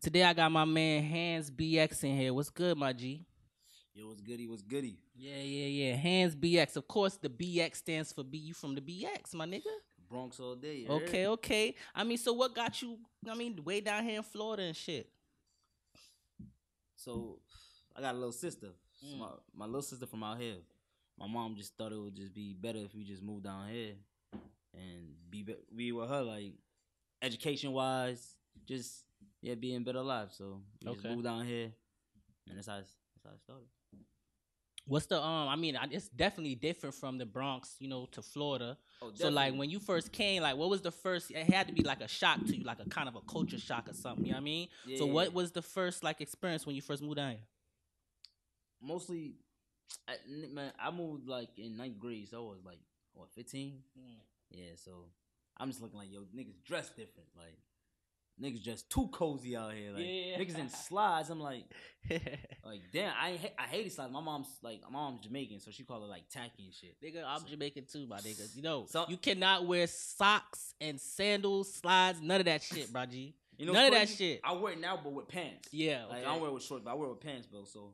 Today I got my man HannsBx in here. What's good, my G? Yo, what's goody? What's goody? Yeah. HannsBx. Of course, the BX stands for B. You from the BX, my nigga? Bronx all day. Okay. I mean, so what got you, way down here in Florida and shit? So, I got a little sister. My little sister from out here. My mom just thought it would just be better if we just moved down here and be with her, like, education-wise, just, being better life. So, we just moved down here, and that's how it started. What's the it's definitely different from the Bronx, to Florida. Oh, so like when you first came, like what was the first? It had to be like a shock to you, like a kind of a culture shock or something. You know what I mean? Yeah, so what was the first like experience when you first moved down here? Mostly, I moved like in 9th grade, so I was like 15. Yeah, so I'm just looking like, yo, niggas dress different, like. Niggas just too cozy out here, like niggas in slides. I'm like damn, I hated slides. My mom's Jamaican, so she call it like tacky and shit. Nigga, I'm Jamaican too, my nigga. So you cannot wear socks and sandals, slides, none of that shit, bro. G. None of that shit. I wear it now, but with pants. Yeah, like I don't wear it with shorts, but I wear it with pants, bro. So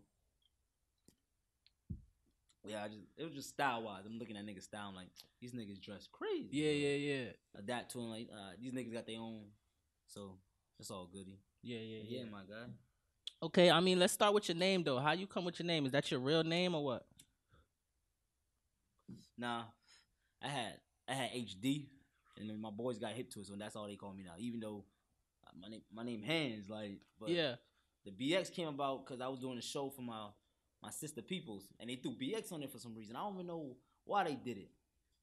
yeah, it was just style wise. I'm looking at niggas style, I'm like these niggas dress crazy. Yeah. Adapt to them, like these niggas got their own. So it's all goody. Yeah, my guy. Okay, let's start with your name though. How you come with your name? Is that your real name or what? Nah, I had HD, and then my boys got hip to it, so that's all they call me now. Even though my name Hands, like, but yeah, the BX came about because I was doing a show for my sister Peoples, and they threw BX on it for some reason. I don't even know why they did it,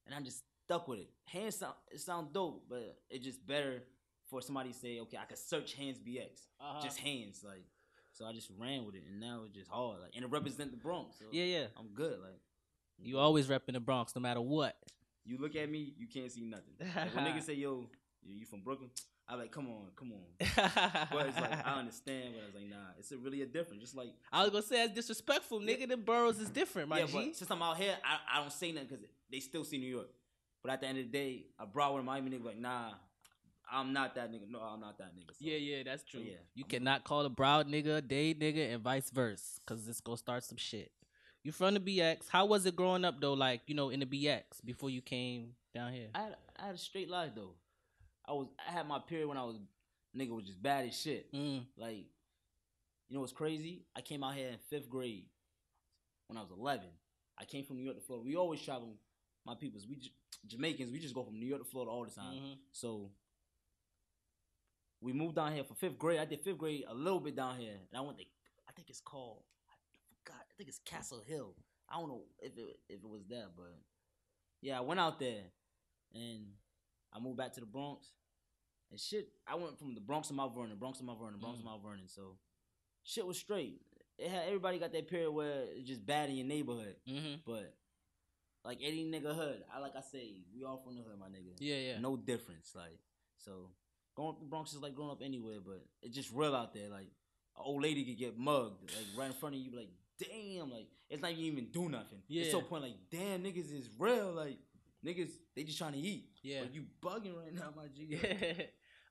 and I just stuck with it. Hands sound dope, but it just better. For somebody to say, okay, I could search HannsBx, just hands, like, so I just ran with it, and now it's just hard, like, and it represent the Bronx. So yeah, I'm good, like. You always repping the Bronx, no matter what. You look at me, you can't see nothing. Like, when niggas say, yo, you from Brooklyn? I'm like, come on. But it's like, I understand, but I was like, nah, it's really a difference. Just like I was gonna say, that's disrespectful, nigga. The boroughs is different, my G. But since I'm out here, I don't say nothing because they still see New York. But at the end of the day, a Broward and Miami nigga like, nah. I'm not that nigga. No, I'm not that nigga. So. Yeah, that's true. Yeah. You cannot call a Broward nigga a Dade nigga and vice versa, because it's going to start some shit. You from the BX. How was it growing up, though, like, in the BX before you came down here? I had a straight life, though. I had my period when nigga was just bad as shit. Like, you know what's crazy? I came out here in 5th grade when I was 11. I came from New York to Florida. We always travel, my peoples. Jamaicans, we just go from New York to Florida all the time. So we moved down here for 5th grade. I did 5th grade a little bit down here. And I went to, I think it's called, I forgot, I think it's Castle Hill. I don't know if it was there, but yeah, I went out there. And I moved back to the Bronx. And shit, I went from the Bronx to Mount Vernon, Bronx to Mount Vernon. So shit was straight. Everybody got that period where it's just bad in your neighborhood. But like any nigga hood, like I say, we all from the hood, my nigga. Yeah. No difference. Like, so growing up in the Bronx is like growing up anywhere, but it's just real out there. Like, an old lady could get mugged, like, right in front of you, like, damn, like, it's not even do nothing. Yeah. It's so point, like, damn, niggas is real, like, niggas, they just trying to eat. Yeah. But you bugging right now, my G.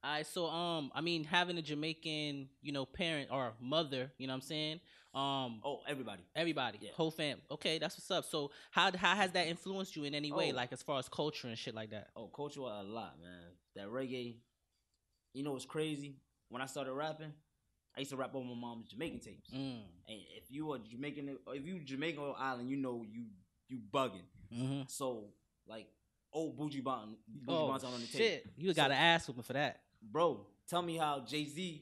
All right, so, having a Jamaican, parent or mother, you know what I'm saying? Everybody. Yeah. Whole fam. Okay, that's what's up. So, how has that influenced you in any way, like, as far as culture and shit like that? Culture, a lot, man. That reggae. You know what's crazy? When I started rapping, I used to rap over my mom's Jamaican tapes. And if you Jamaican or island, you know you bugging. So like old Bougie Bonds on the tape. Shit, you gotta ask him for that, bro. Tell me how Jay-Z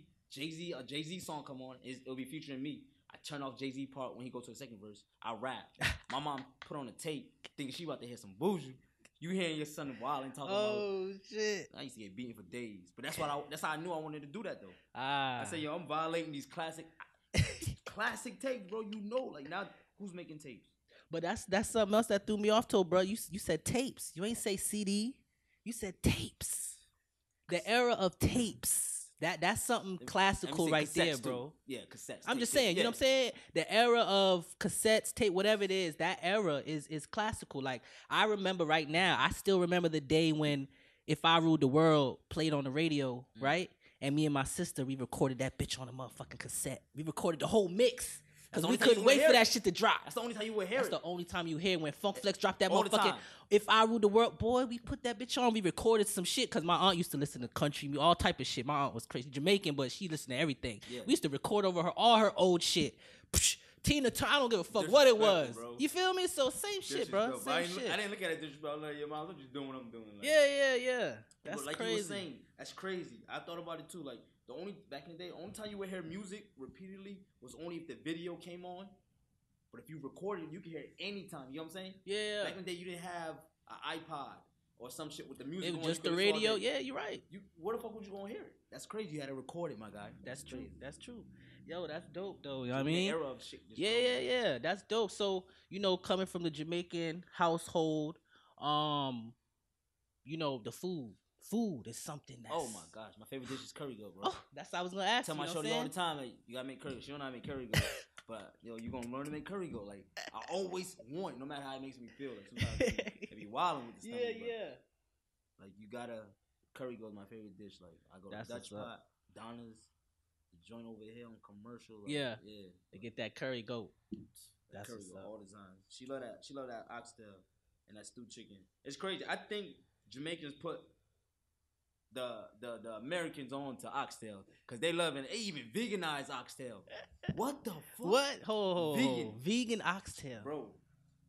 song come on, it'll be featuring me. I turn off Jay-Z part when he go to the second verse. I rap. My mom put on a tape thinking she about to hear some Bougie. You hearing your son wild and talking about shit. I used to get beaten for days. But that's how I knew I wanted to do that though. I said, yo, I'm violating these classic tapes, bro. You know, like now who's making tapes? But that's something else that threw me off though, bro. You said tapes. You ain't say CD. You said tapes. The era of tapes. That's something classical right there, bro. Yeah, cassettes. I'm just saying, you know what I'm saying? The era of cassettes, tape, whatever it is, that era is classical. Like, I remember right now, I still remember the day when If I Ruled the World played on the radio, right? And me and my sister, we recorded that bitch on a motherfucking cassette. We recorded the whole mix. Because we couldn't wait for that shit to drop. That's the only time you would hear it. That's the only time you hear when Funk Flex dropped that all motherfucking If I Ruled the World. Boy, we put that bitch on. We recorded some shit because my aunt used to listen to country, all type of shit. My aunt was crazy Jamaican, but she listened to everything. Yeah. We used to record over her all her old shit. Psh, Tina Turner, I don't give a fuck what it was. Bro. You feel me? So same shit, bro. Same shit. I didn't look at it disrespect. Like, your mom, I'm just doing what I'm doing. Like, yeah. That's like crazy. You were saying, that's crazy. I thought about it too. Like back in the day, only time you would hear music repeatedly was only if the video came on. But if you recorded it, you could hear it anytime. You know what I'm saying? Yeah. Back in the day, you didn't have an iPod or some shit with the music. It was just the radio. Yeah, you're right. Where the fuck was you gonna hear it? That's crazy. You had to record it, my guy. That's true. That's true. Yo, that's dope though. You know what I mean? The era of shit. Yeah. That's dope. So, coming from the Jamaican household, the food. Food is something that's... Oh my gosh, my favorite dish is curry goat, bro. Oh, that's what I was gonna ask. Tell my shorty all the time, like, you gotta make curry. She don't know how to make curry goat, but you gonna learn to make curry goat. Like, I always want, no matter how it makes me feel. Like sometimes it be wilding with the stomach. Yeah. Like you gotta curry goat is my favorite dish. Like I go to Dutch pot, Donna's, the joint over here on Commercial. Like, yeah. They get that curry goat. That's curry goat all the time. She love that. She love that oxtail and that stewed chicken. It's crazy. I think Jamaicans put the Americans on to oxtail because they love it. They even veganize oxtail. What the fuck? What? Vegan oxtail, bro.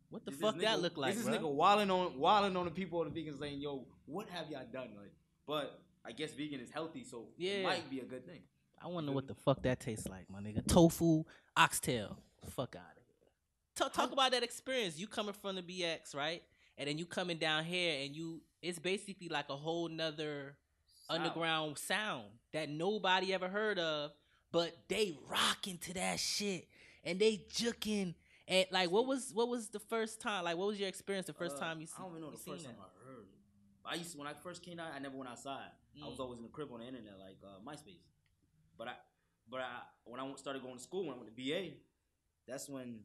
What the fuck that look like? This nigga wilding on the people of the vegans saying, "Yo, what have y'all done?" Like, but I guess vegan is healthy, so it might be a good thing. I wonder what the fuck that tastes like, my nigga. Tofu, oxtail. Fuck out of here. Talk about that experience. You coming from the BX, right? And then you coming down here, and it's basically like a whole nother underground sound that nobody ever heard of, but they rocking to that shit and they juking. And like, what was the first time? Like, what was your experience the first time you seen? I don't even know the first time I heard it. When I first came out, I never went outside. I was always in the crib on the internet, like MySpace. But when I started going to school, when I went to BA, that's when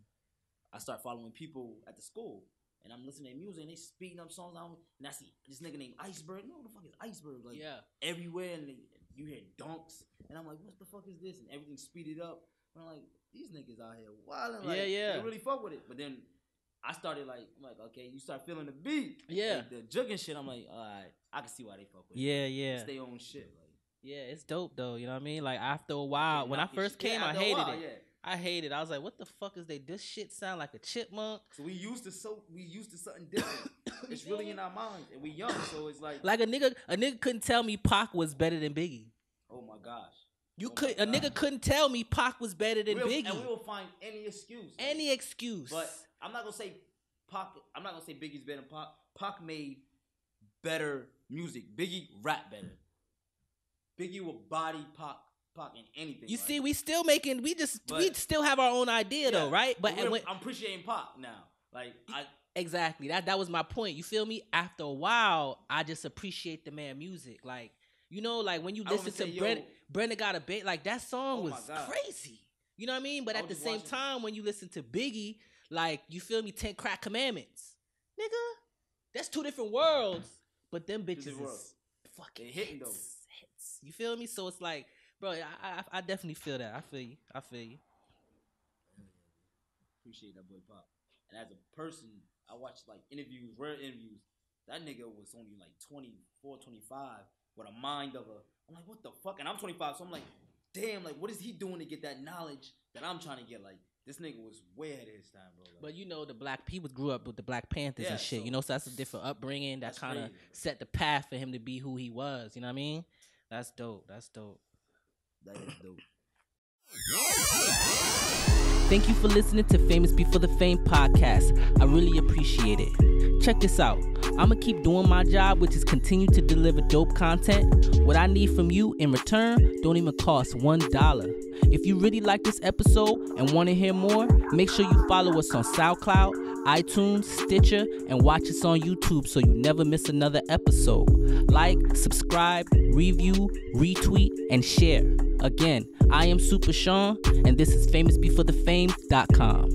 I started following people at the school. And I'm listening to music, and they speeding up songs. And I see this nigga named Iceberg. No, what the fuck is Iceberg? Like, everywhere, and you hear dunks. And I'm like, what the fuck is this? And everything speeded up. And I'm like, these niggas out here wilding. Like, they really fuck with it. But then I started I'm like, okay, you start feeling the beat. Yeah. Like, the jugging shit, I'm like, all right, I can see why they fuck with it. Yeah. It's their own shit. Like, yeah, it's dope, though. You know what I mean? Like, after a while, when I first came, I hated it. Yeah. I hated it. I was like, what the fuck is they? This shit sound like a chipmunk. So we used to something different. It's really in our minds, and we young, so it's like a nigga couldn't tell me Pac was better than Biggie. Oh my gosh. A nigga couldn't tell me Pac was better than Biggie. And we will find any excuse. Any excuse. But I'm not gonna say Pac. I'm not gonna say Biggie's better than Pac. Pac made better music. Biggie rap better. Biggie will body Pac in anything. You see, we still making. We still have our own idea though, right? But I'm appreciating Pac now. Like exactly that was my point. You feel me? After a while, I just appreciate the man music. Like like when you listen to Brenda Got a Bait, like that song was crazy. You know what I mean? But at the same time, when you listen to Biggie, like you feel me, 10 Crack Commandments, nigga, that's two different worlds. But them bitches is fucking hitting those hits. You feel me? So it's like. Bro, I definitely feel that. I feel you. Appreciate that boy Pop. And as a person, I watched like rare interviews. That nigga was only like 24, 25 with a mind of I'm like, what the fuck? And I'm 25, so I'm like, damn, like what is he doing to get that knowledge that I'm trying to get? Like this nigga was way ahead of his time, bro. Like, but the black people grew up with the Black Panthers and shit. So that's a different upbringing that kind of set the path for him to be who he was. You know what I mean? That's dope. That is dope. Thank you for listening to FamousB4TheFame Podcast. I really appreciate it. Check this out. I'm going to keep doing my job, which is continue to deliver dope content. What I need from you in return don't even cost $1. If you really like this episode and want to hear more, make sure you follow us on SoundCloud, iTunes, Stitcher, and watch us on YouTube so you never miss another episode. Like, subscribe, review, retweet, and share. Again, I am Super Sean, and this is FamousB4TheFame.com.